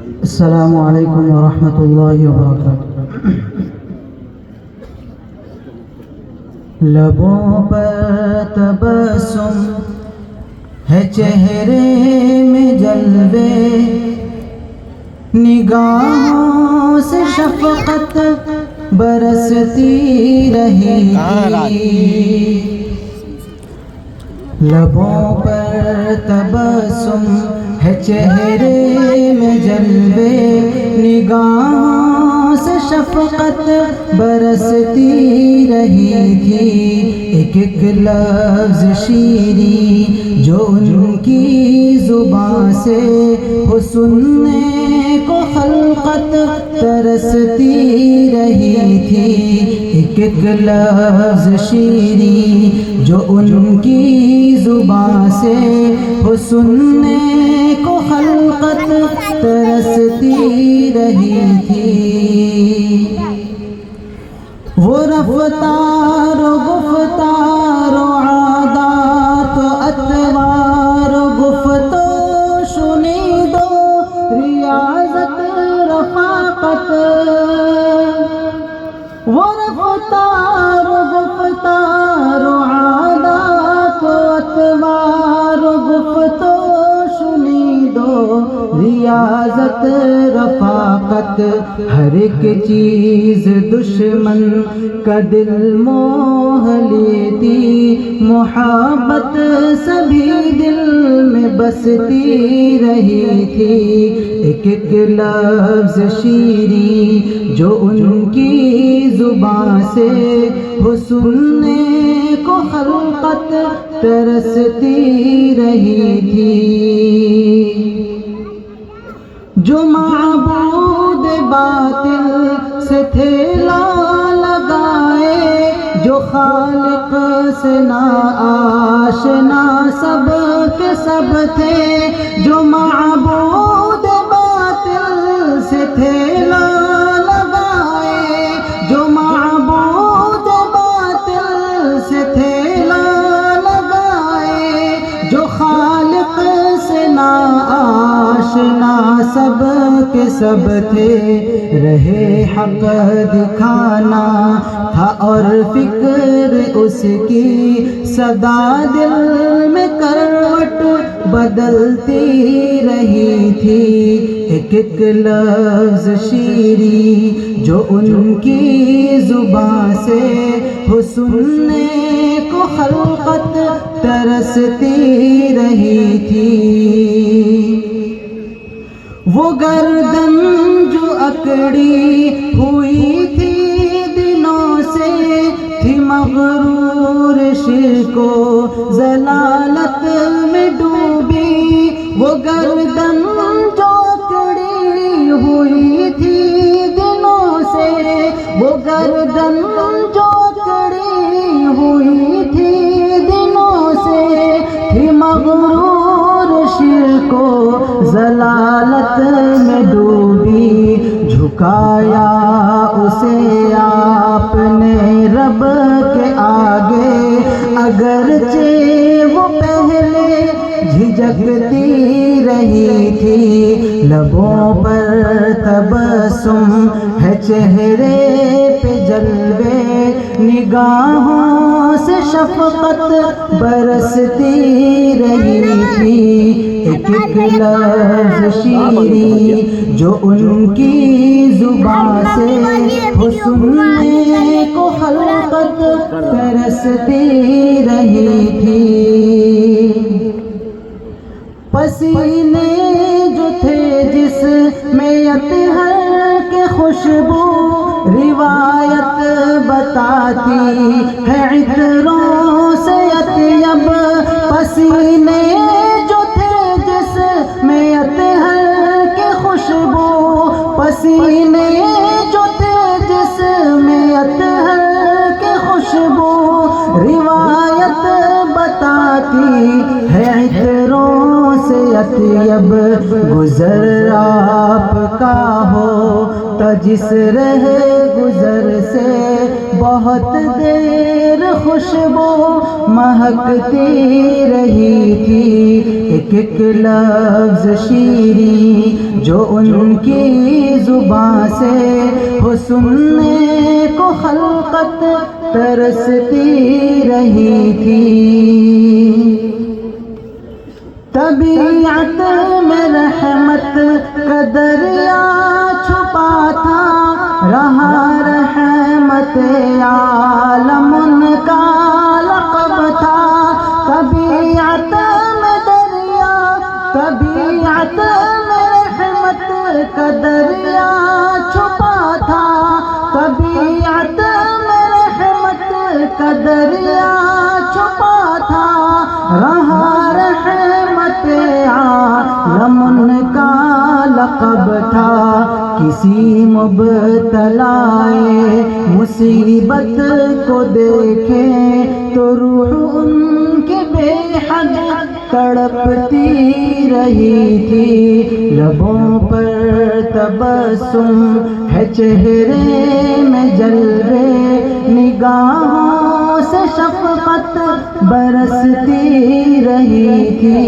السلام علیکم ورحمۃ اللہ وبرکاتہ۔ لبوں پر تبسم ہے، چہرے میں جلوے، نگاہوں سے شفقت برستی رہی تھی۔ لبوں پر تبسم ہے، چہرے میں جلوے، نگاہوں سے شفقت برستی رہی تھی۔ ایک ایک لفظ شیریں جو ان کی زبان سے ہو، سننے کو خلقت ترستی رہی تھی۔ ایک ایک لفظ شیریں جو ان کی زبان سے ہو، سننے کو خلقت ترستی رہی تھی۔ وہ رفتار و گفتار و عادات و اطوار و گفت و شنید و ریاضت رفاقت، وہ رفتار و گفتار و عادات و اطوار و گفت و شنید و ریاضت رفاقت، ہر ایک چیز دشمن کا دل موہ لیتی، محبت سبھی دل میں بستی رہی تھی۔ ایک ایک لفظ شیریں جو ان کی زبان سے ہو، سننے کو خلقت ترستی رہی تھی۔ جو معبود باطل سے تھے لا لگائے، جو خالق سے نا آشنا سب کے سب تھے، جو معبود باطل سے تھے لا لگائے، جو معبود باطل سے تھے لا لگائے، جو خالق سے نا آشنا سب کے سب تھے، رہے حق دکھانا تھا اور فکر اس کی صدا دل میں کروٹ بدلتی رہی تھی۔ ایک ایک لفظ شیریں جو ان کی زبان سے ہو، سننے کو خلقت ترستی رہی تھی۔ وہ گردن جو اکڑی ہوئی تھی دنوں سے، تھی مغرور شرک و ضلالت میں ڈوبی۔ وہ گردن جو اکڑی ہوئی تھی دنوں سے، وہ گردن جو اکڑی ہوئی تھی دنوں سے، تھی مغرور شرک و ضلالت میں ڈوبی۔ جھکایا اسے آپ نے رب کے آگے، اگرچہ وہ پہلے جھجکتی رہی تھی۔ لبوں پر تبسم ہے، چہرے پہ جلوے، نگاہوں سے شفقت برستی رہی تھی۔ ایک ایک لفظ شیریں جو ان کی زبان سے ہو، سننے کو خلقت ترستی رہی تھی۔ پسینے جو تھے جس میں اطہر کے خوشبو، روایت بتاتی ہے عطروں سے اطیب۔ پسینے جو تھے جس میں اطہر کے خوشبو، پسینے جو تھے جس میں اطہر کے خوشبو، روایت بتاتی ہے عطروں سے اطیب۔ گزر آپ کا ہو تا جس رہ گزر سے بہت دیر خوشبو مہکتی رہی تھی، ایک ایک لفظ شیریں جو ان کی زبان سے ہو سننے کو خلقت ترستی رہی تھی۔ طبیعت میں رحمت کا دریا چھپا تھا، رہا رحمت عالم ان کا لقب تھا۔ طبیعت میں دریا، طبیعت میں رحمت کا دریا چھپا تھا، طبیعت میں رحمت کا دریا چھپا تھا، رہا رحمت عالم ان کا لقب تھا۔ کسی مبتلائے مصیبت کو دیکھیں تو روح ان کی بے حد تڑپتی رہی تھی، لبوں پر تبسم ہے چہرے میں جلوے، نگاہوں سے شفقت برستی رہی تھی،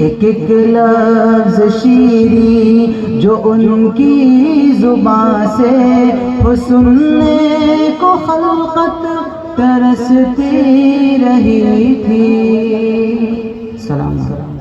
ایک ایک لفظ شیریں جو ان کی زبان سے ہو سننے کو خلقت ترستی رہی تھی۔ سلام علیکم۔